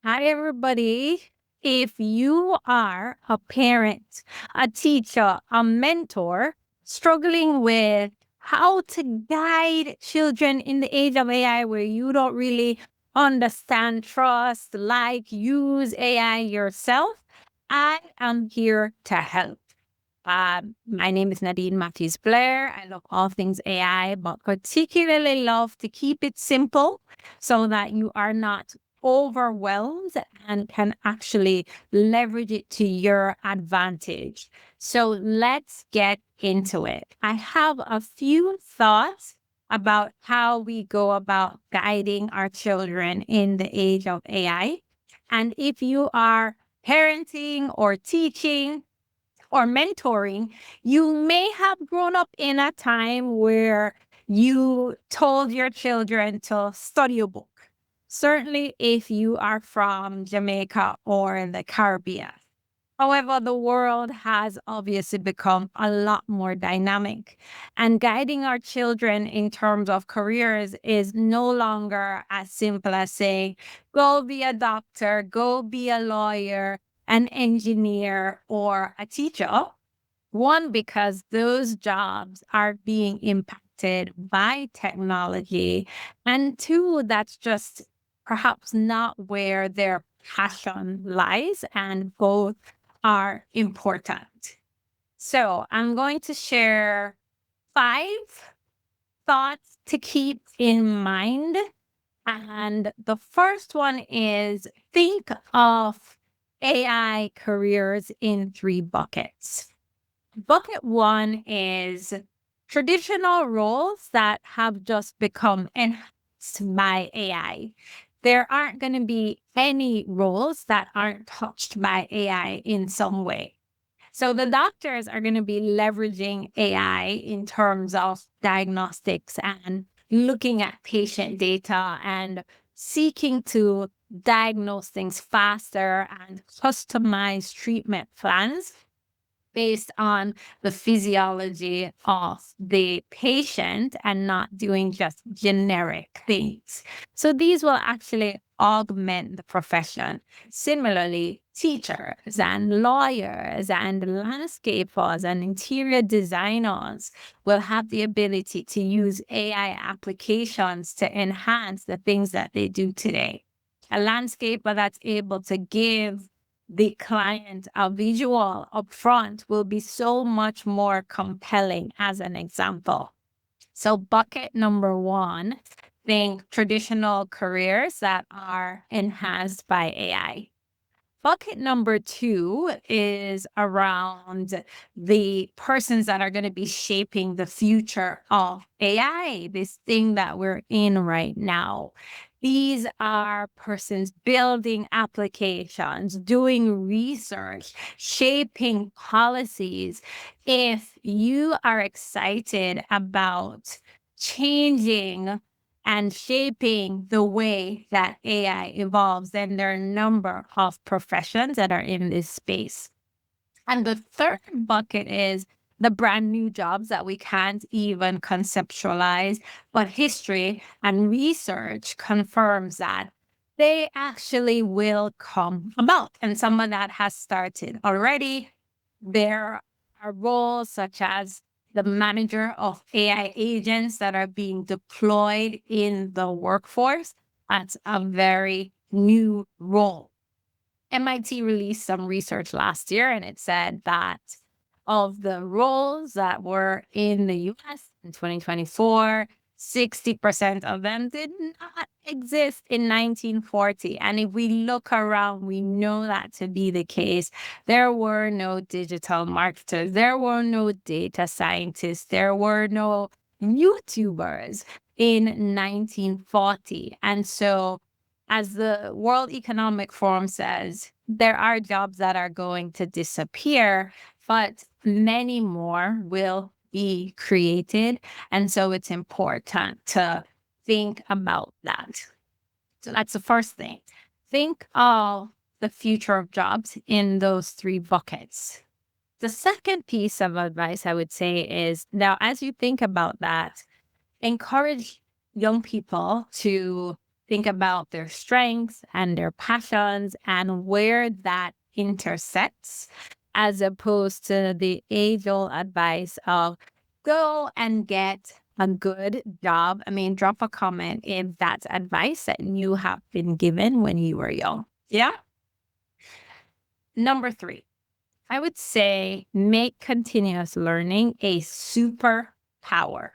Hi, everybody. If you are a parent, a teacher, a mentor, struggling with how to guide children in the age of AI where you don't really understand, trust, use AI yourself, I am here to help. My name is Nadine Matthews Blair. I love all things AI, but particularly love to keep it simple so that you are not overwhelmed and can actually leverage it to your advantage. So let's get into it. I have a few thoughts about how we go about guiding our children in the age of AI. And if you are parenting or teaching, or mentoring, you may have grown up in a time where you told your children to study a book. Certainly, if you are from Jamaica or the Caribbean. However, the world has obviously become a lot more dynamic, and guiding our children in terms of careers is no longer as simple as saying, go be a doctor, go be a lawyer, an engineer, or a teacher. One, because those jobs are being impacted by technology. And two, that's just perhaps not where their passion lies, and both are important. So I'm going to share 5 thoughts to keep in mind. And the first one is think of AI careers in 3 buckets. Bucket one is traditional roles that have just become enhanced by AI. There aren't going to be any roles that aren't touched by AI in some way. So the doctors are going to be leveraging AI in terms of diagnostics and looking at patient data and seeking to diagnose things faster and customize treatment plans based on the physiology of the patient and not doing just generic things. So these will actually augment the profession. Similarly, teachers and lawyers and landscapers and interior designers will have the ability to use AI applications to enhance the things that they do today. A landscaper that's able to give the client a visual upfront will be so much more compelling, as an example. So bucket number one, think traditional careers that are enhanced by AI. Bucket number two is around the persons that are going to be shaping the future of AI, this thing that we're in right now. These are persons building applications, doing research, shaping policies. If you are excited about changing and shaping the way that AI evolves, then there are a number of professions that are in this space. And the third bucket is the brand new jobs that we can't even conceptualize, but history and research confirms that they actually will come about. And some of that has started already. There are roles such as the manager of AI agents that are being deployed in the workforce. That's a very new role. MIT released some research last year, and it said that of the roles that were in the US in 2024, 60% of them did not exist in 1940. And if we look around, we know that to be the case. There were no digital marketers, there were no data scientists, there were no YouTubers in 1940. And so, as the World Economic Forum says, there are jobs that are going to disappear, but many more will be created. And so it's important to think about that. So that's the first thing. Think of the future of jobs in those 3 buckets. The second piece of advice I would say is, now, as you think about that, encourage young people to think about their strengths and their passions and where that intersects, as opposed to the age-old advice of go and get a good job. I mean, drop a comment if that's advice that you have been given when you were young. Yeah. Number 3, I would say make continuous learning a superpower.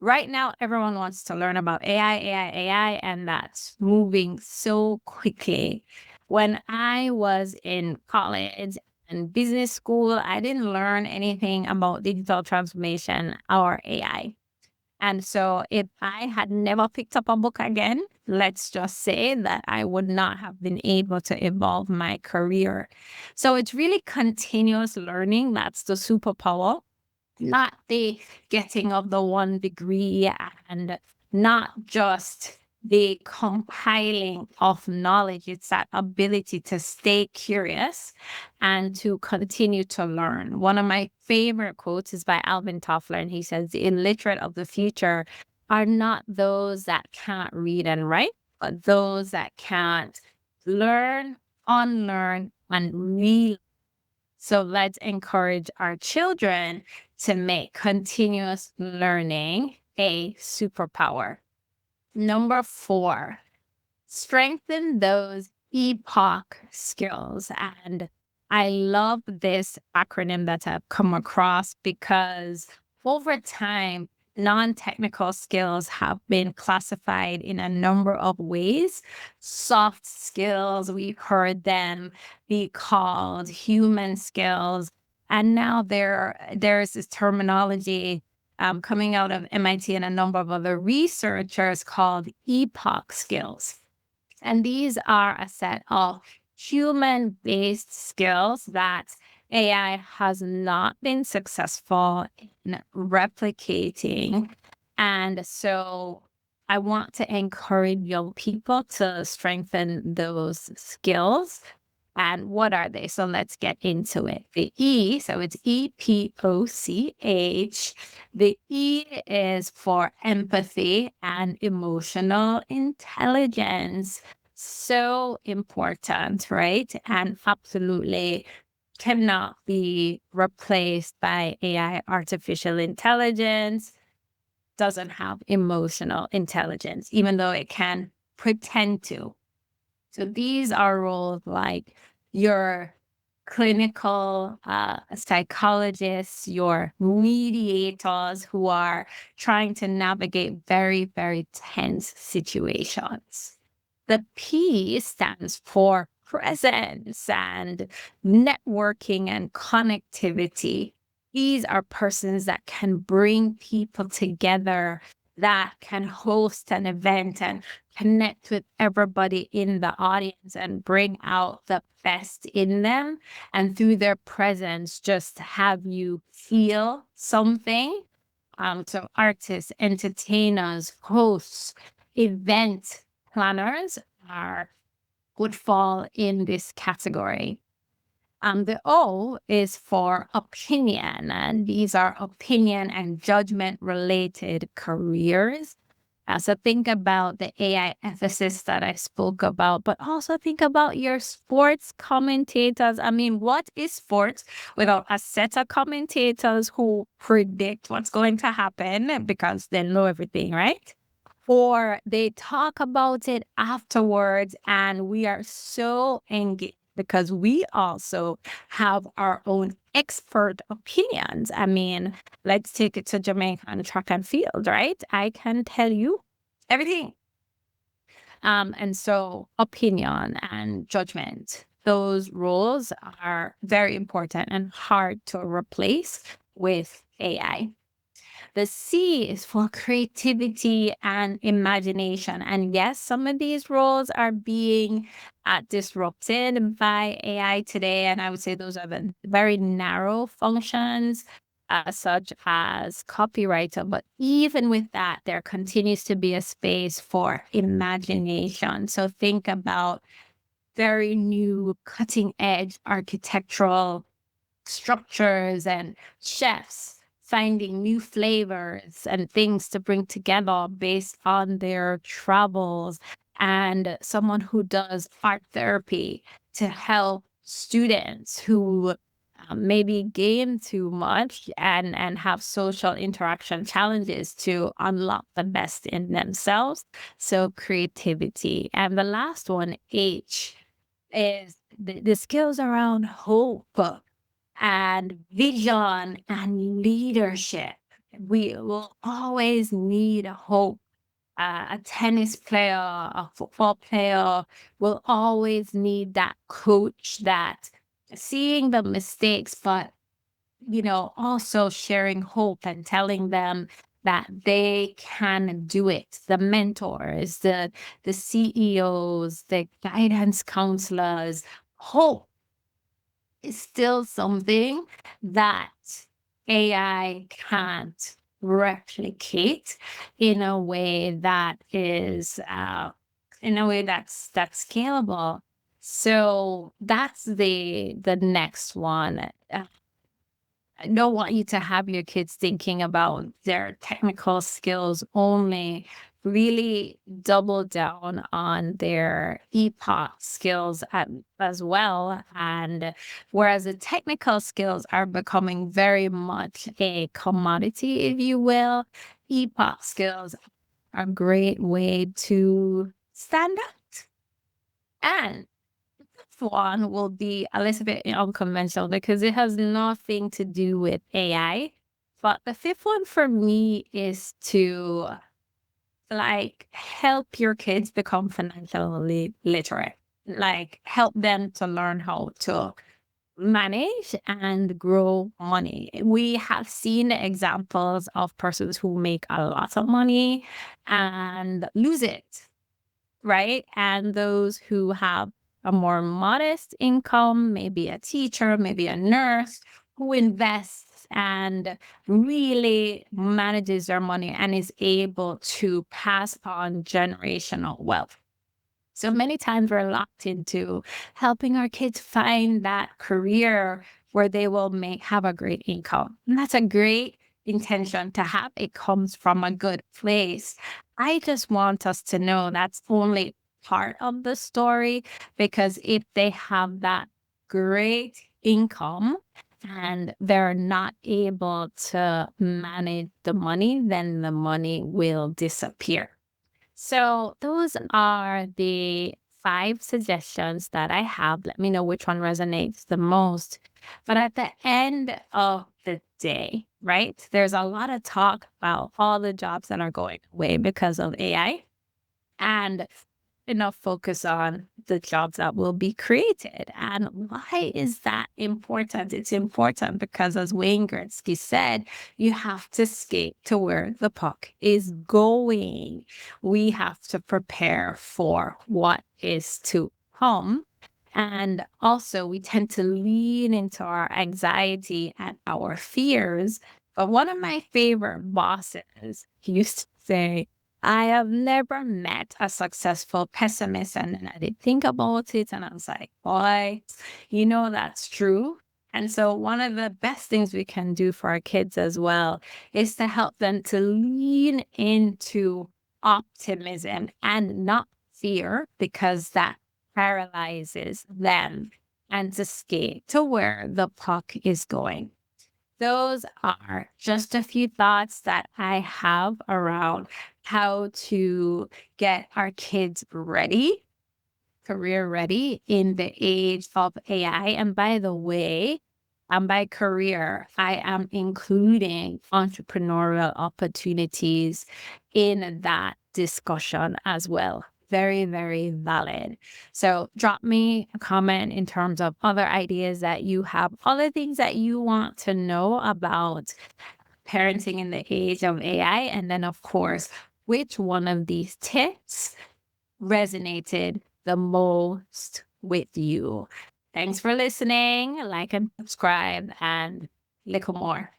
Right now, everyone wants to learn about AI, and that's moving so quickly. When I was in college and business school, I didn't learn anything about digital transformation or AI. And so if I had never picked up a book again, let's just say that I would not have been able to evolve my career. So it's really continuous learning. That's the superpower, not the getting of the one degree and not just the compiling of knowledge. It's that ability to stay curious and to continue to learn. One of my favorite quotes is by Alvin Toffler, and he says, the illiterate of the future are not those that can't read and write, but those that can't learn, unlearn, and relearn. So let's encourage our children to make continuous learning a superpower. Number 4, strengthen those EPOCH skills. And I love this acronym that I've come across because over time, non-technical skills have been classified in a number of ways. Soft skills, we've heard them be called human skills. And now there's this terminology coming out of MIT and a number of other researchers called EPOCH skills. And these are a set of human-based skills that AI has not been successful in replicating. And so I want to encourage young people to strengthen those skills. And what are they? So let's get into it. The E, so it's EPOCH. The E is for empathy and emotional intelligence. So important, right? And absolutely cannot be replaced by AI. Artificial intelligence doesn't have emotional intelligence, even though it can pretend to. So these are roles like your clinical psychologists, your mediators who are trying to navigate very, very tense situations. The P stands for presence and networking and connectivity. These are persons that can bring people together, that can host an event and connect with everybody in the audience and bring out the best in them. And through their presence, just have you feel something. So artists, entertainers, hosts, event planners would fall in this category. The O is for opinion, and these are opinion and judgment related careers. So think about the AI ethicists that I spoke about, but also think about your sports commentators. I mean, what is sports without a set of commentators who predict what's going to happen because they know everything, right? Or they talk about it afterwards, and we are so engaged because we also have our own expert opinions. I mean, let's take it to Jamaican track and field, right? I can tell you everything. And so opinion and judgment, those roles are very important and hard to replace with AI. The C is for creativity and imagination. And yes, some of these roles are being disrupted by AI today. And I would say those are the very narrow functions, such as copywriter. But even with that, there continues to be a space for imagination. So think about very new cutting edge architectural structures and chefs finding new flavors and things to bring together based on their travels and someone who does art therapy to help students who maybe game too much and have social interaction challenges to unlock the best in themselves. So creativity. And the last one, H, is the skills around hope and vision and leadership. We will always need hope. A tennis player, a football player will always need that coach that seeing the mistakes, but also sharing hope and telling them that they can do it. The mentors, the CEOs, the guidance counselors, hope is still something that AI can't replicate in a way that is in a way that's scalable. So that's the next one. I don't want you to have your kids thinking about their technical skills only. Really double down on their EPOCH skills as well. And whereas the technical skills are becoming very much a commodity, if you will, EPOCH skills are a great way to stand out. And one will be a little bit unconventional because it has nothing to do with AI. But the fifth one for me is to help your kids become financially literate, like help them to learn how to manage and grow money. We have seen examples of persons who make a lot of money and lose it, right? And those who have a more modest income, maybe a teacher, maybe a nurse, who invests and really manages their money and is able to pass on generational wealth. So many times we're locked into helping our kids find that career where they will have a great income. And that's a great intention to have. It comes from a good place. I just want us to know that's only part of the story, because if they have that great income and they're not able to manage the money, then the money will disappear. So those are the 5 suggestions that I have. Let me know which one resonates the most. But at the end of the day, right, there's a lot of talk about all the jobs that are going away because of AI. And enough focus on the jobs that will be created. And why is that important? It's important because, as Wayne Gretzky said, you have to skate to where the puck is going. We have to prepare for what is to come. And also, we tend to lean into our anxiety and our fears. But one of my favorite bosses used to say, I have never met a successful pessimist. And then I did think about it and I was like, boy, that's true. And so one of the best things we can do for our kids as well is to help them to lean into optimism and not fear, because that paralyzes them, and to skate to where the puck is going. Those are just a few thoughts that I have around how to get our kids ready, career ready in the age of AI. And by the way, by career, I am including entrepreneurial opportunities in that discussion as well. Very, very valid. So drop me a comment in terms of other ideas that you have, other things that you want to know about parenting in the age of AI. And then, of course, which one of these tips resonated the most with you. Thanks for listening. Like and subscribe and little more.